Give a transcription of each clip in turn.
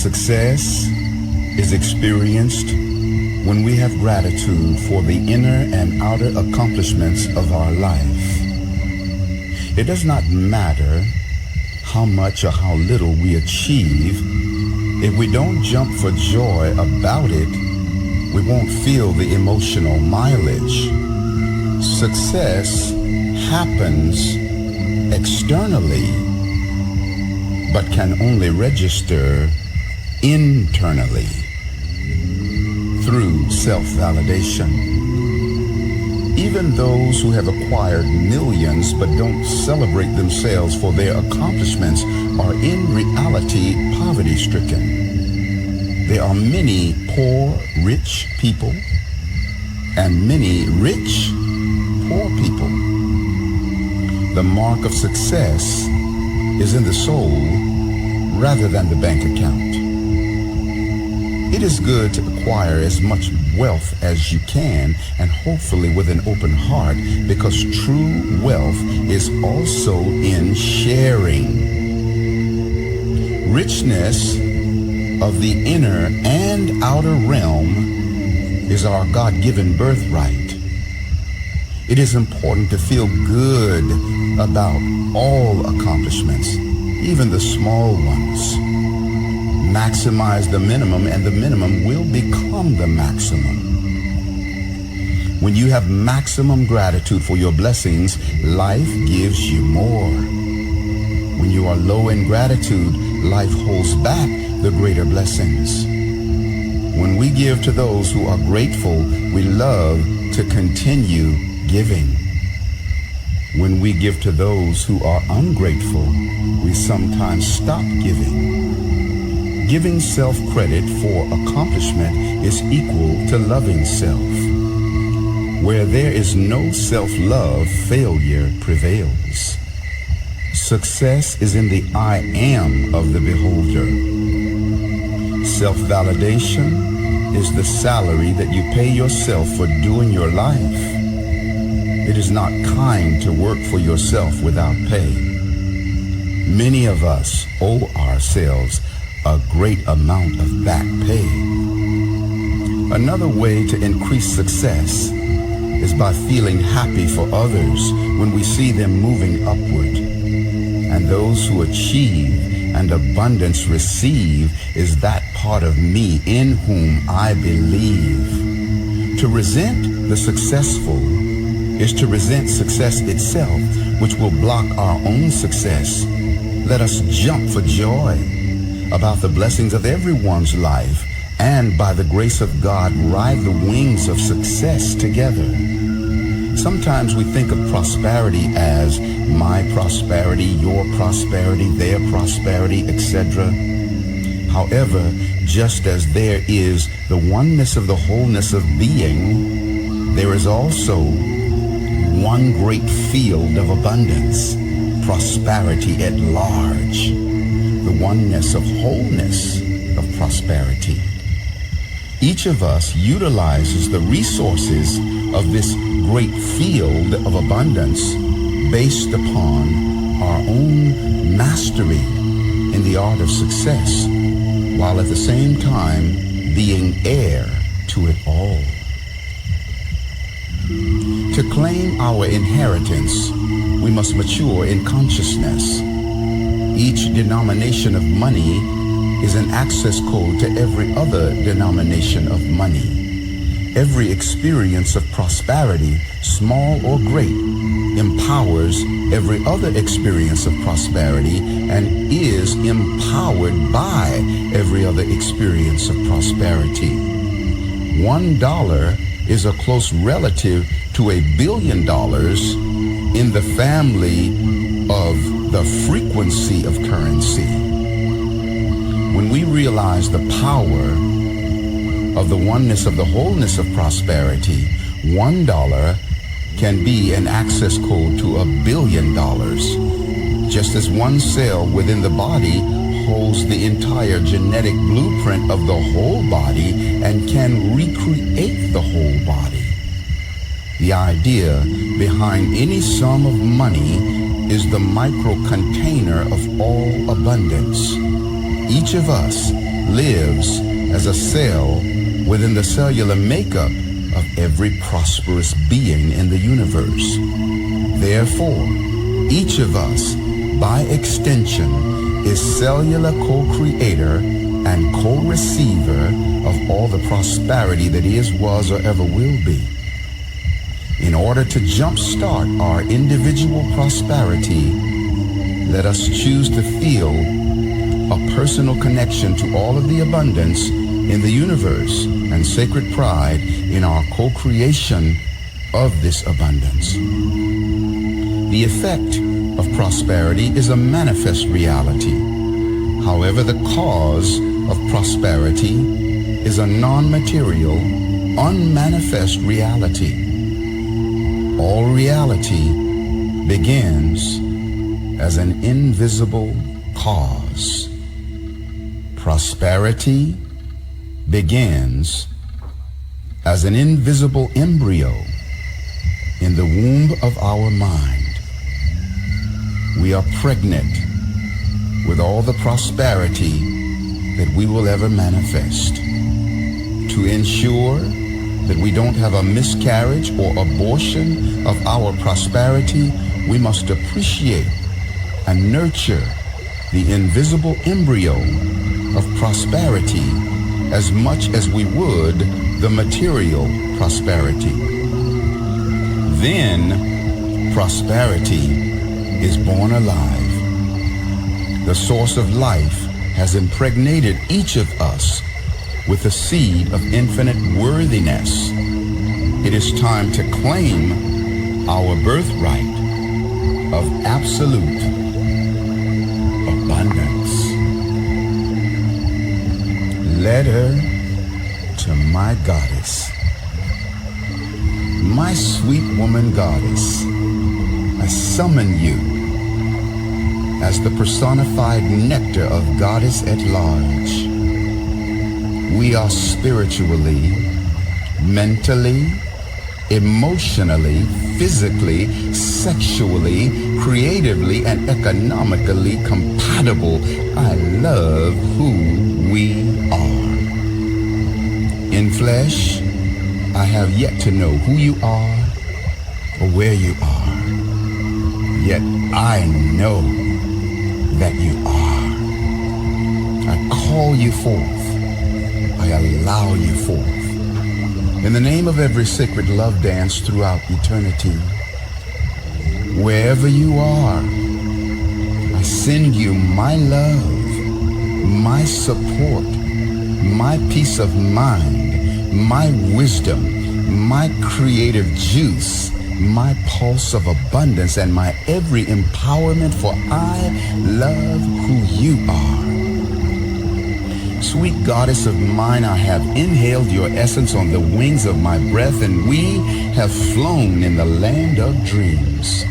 Success is experienced when we have gratitude for the inner and outer accomplishments of our life. It does not matter how much or how little we achieve. If we don't jump for joy about it, we won't feel the emotional mileage. Success happens externally, but can only register internally through self-validation. Even those who have acquired millions but don't celebrate themselves for their accomplishments are in reality poverty-stricken. There are many poor, rich people and many rich, poor people. The mark of success is in the soul rather than the bank account. It is good to acquire as much wealth as you can, and hopefully with an open heart, because true wealth is also in sharing. Richness of the inner and outer realm is our God-given birthright. It is important to feel good about all accomplishments, even the small ones. Maximize the minimum, and the minimum will become the maximum. When you have maximum gratitude for your blessings, life gives you more. When you are low in gratitude, life holds back the greater blessings. When we give to those who are grateful, we love to continue giving. When we give to those who are ungrateful, we sometimes stop giving. Giving self-credit for accomplishment is equal to loving self. Where there is no self-love, failure prevails. Success is in the I am of the beholder. Self-validation is the salary that you pay yourself for doing your life. It is not kind to work for yourself without pay. Many of us owe ourselves a great amount of back pay. Another way to increase success is by feeling happy for others when we see them moving upward. And those who achieve and abundance receive is that part of me in whom I believe. To resent the successful is to resent success itself, which will block our own success. Let us jump for joy about the blessings of everyone's life, and by the grace of God, ride the wings of success together. Sometimes we think of prosperity as my prosperity, your prosperity, their prosperity, etc. However, just as there is the oneness of the wholeness of being, there is also one great field of abundance, prosperity at large, the oneness of wholeness of prosperity. Each of us utilizes the resources of this great field of abundance based upon our own mastery in the art of success, while at the same time being heir to it all. To claim our inheritance, we must mature in consciousness. Each denomination of money is an access code to every other denomination of money. Every experience of prosperity, small or great, empowers every other experience of prosperity and is empowered by every other experience of prosperity. $1 is a close relative to $1 billion in the family of the frequency of currency. When we realize the power of the oneness of the wholeness of prosperity, $1 can be an access code to $1 billion. Just as one cell within the body holds the entire genetic blueprint of the whole body and can recreate the whole body. The idea behind any sum of money is the micro container of all abundance. Each of us lives as a cell within the cellular makeup of every prosperous being in the universe. Therefore, each of us, by extension, is cellular co-creator and co-receiver of all the prosperity that is, was, or ever will be. In order to jumpstart our individual prosperity, let us choose to feel a personal connection to all of the abundance in the universe and sacred pride in our co-creation of this abundance. The effect of prosperity is a manifest reality. However, the cause of prosperity is a non-material, unmanifest reality. All reality begins as an invisible cause. Prosperity begins as an invisible embryo in the womb of our mind. We are pregnant with all the prosperity that we will ever manifest. To ensure that we don't have a miscarriage or abortion of our prosperity, we must appreciate and nurture the invisible embryo of prosperity as much as we would the material prosperity. Then prosperity is born alive. The source of life has impregnated each of us with the seed of infinite worthiness. It is time to claim our birthright of absolute abundance. Letter to my goddess. My sweet woman goddess, I summon you as the personified nectar of goddess at large. We are spiritually, mentally, emotionally, physically, sexually, creatively, and economically compatible. I love who we are. In flesh, I have yet to know who you are or where you are. Yet I know that you are. I call you forth. I allow you forth. In the name of every sacred love dance throughout eternity, wherever you are, I send you my love, my support, my peace of mind, my wisdom, my creative juice, my pulse of abundance, and my every empowerment, for I love who you are. Sweet goddess of mine, I have inhaled your essence on the wings of my breath, and we have flown in the land of dreams.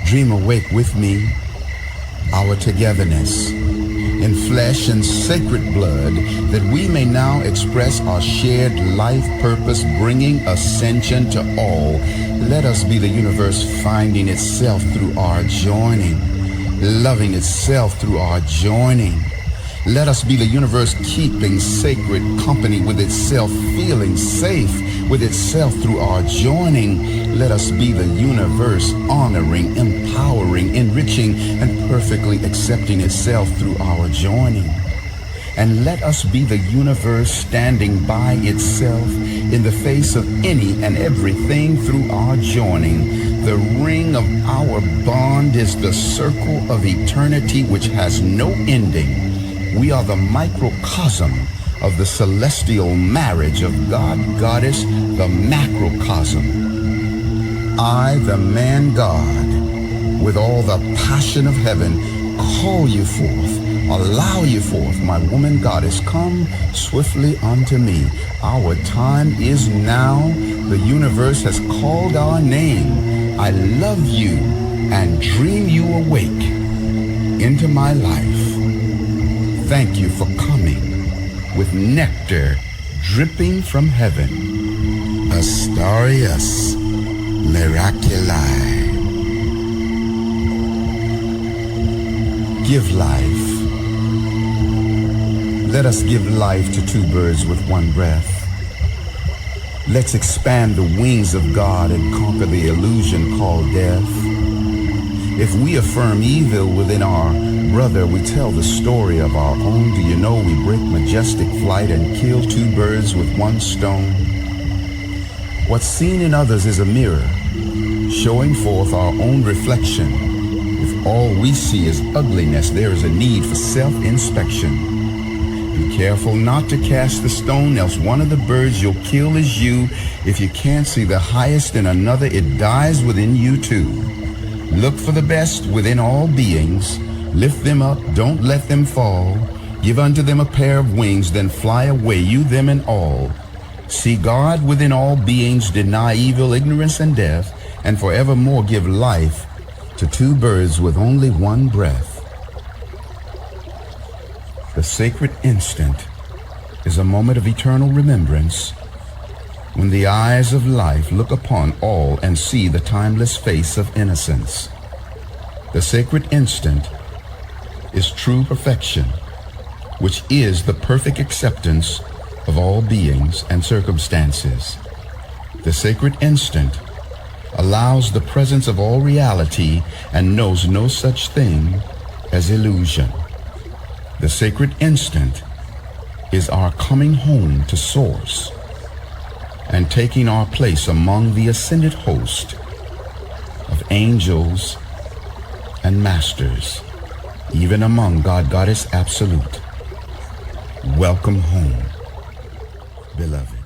Dream awake with me our togetherness in flesh and sacred blood, that we may now express our shared life purpose, bringing ascension to all. Let us be the universe finding itself through our joining, loving itself through our joining. Let us be the universe keeping sacred company with itself, feeling safe with itself through our joining. Let us be the universe honoring, empowering, enriching, and perfectly accepting itself through our joining. And let us be the universe standing by itself in the face of any and everything through our joining. The ring of our bond is the circle of eternity which has no ending. We are the microcosm of the celestial marriage of God, Goddess, the macrocosm. I, the man God, with all the passion of heaven, call you forth, allow you forth, my woman goddess. Come swiftly unto me. Our time is now. The universe has called our name. I love you and dream you awake into my life. Thank you for coming with nectar dripping from heaven. Astarius, Miraculii. Give life Let us give life to two birds with one breath. Let's expand the wings of God and conquer the illusion called death. If we affirm evil within our brother, we tell the story of our own. Do you know we break majestic flight and kill two birds with one stone? What's seen in others is a mirror, showing forth our own reflection. If all we see is ugliness, there is a need for self-inspection. Be careful not to cast the stone, else one of the birds you'll kill is you. If you can't see the highest in another, it dies within you too. Look for the best within all beings. Lift them up, don't let them fall. Give unto them a pair of wings, then fly away, you, them, and all. See God within all beings, deny evil, ignorance, and death, and forevermore give life to two birds with only one breath. The sacred instant is a moment of eternal remembrance when the eyes of life look upon all and see the timeless face of innocence. The sacred instant is true perfection, which is the perfect acceptance of all beings and circumstances. The sacred instant allows the presence of all reality and knows no such thing as illusion. The sacred instant is our coming home to Source and taking our place among the ascended host of angels and masters, even among God, Goddess Absolute. Welcome home, beloved.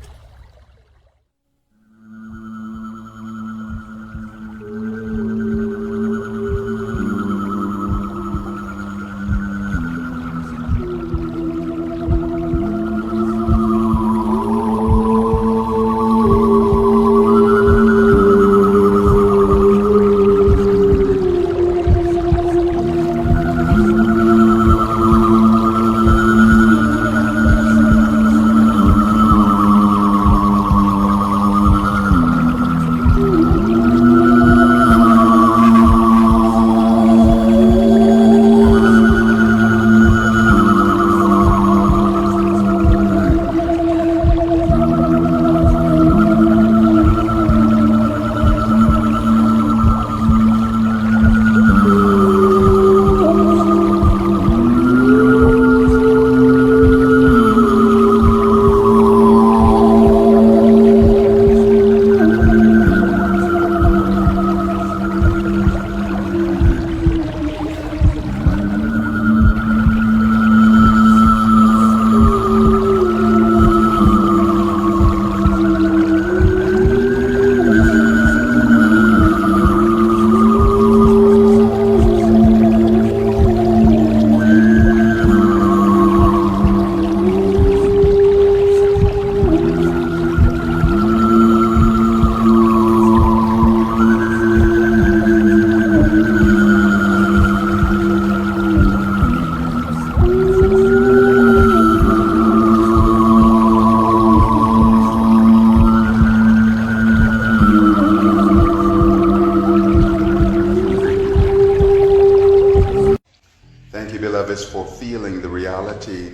For feeling the reality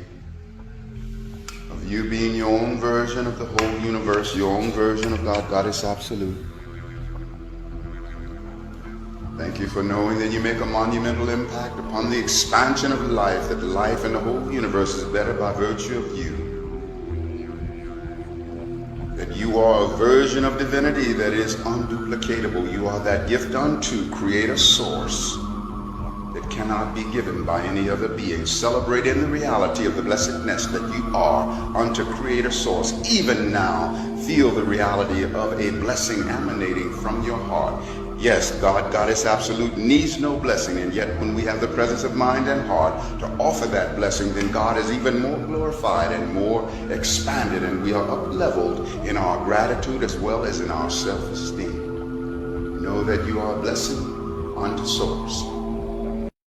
of you being your own version of the whole universe, your own version of God, Goddess Absolute. Thank you for knowing that you make a monumental impact upon the expansion of life, that life in the whole universe is better by virtue of you. That you are a version of divinity that is unduplicatable. You are that gift unto Creator Source that cannot be given by any other being. Celebrate in the reality of the blessedness that you are unto Creator Source. Even now, feel the reality of a blessing emanating from your heart. Yes, God, Goddess Absolute, needs no blessing, and yet when we have the presence of mind and heart to offer that blessing, then God is even more glorified and more expanded, and we are up-leveled in our gratitude as well as in our self-esteem. Know that you are a blessing unto Source.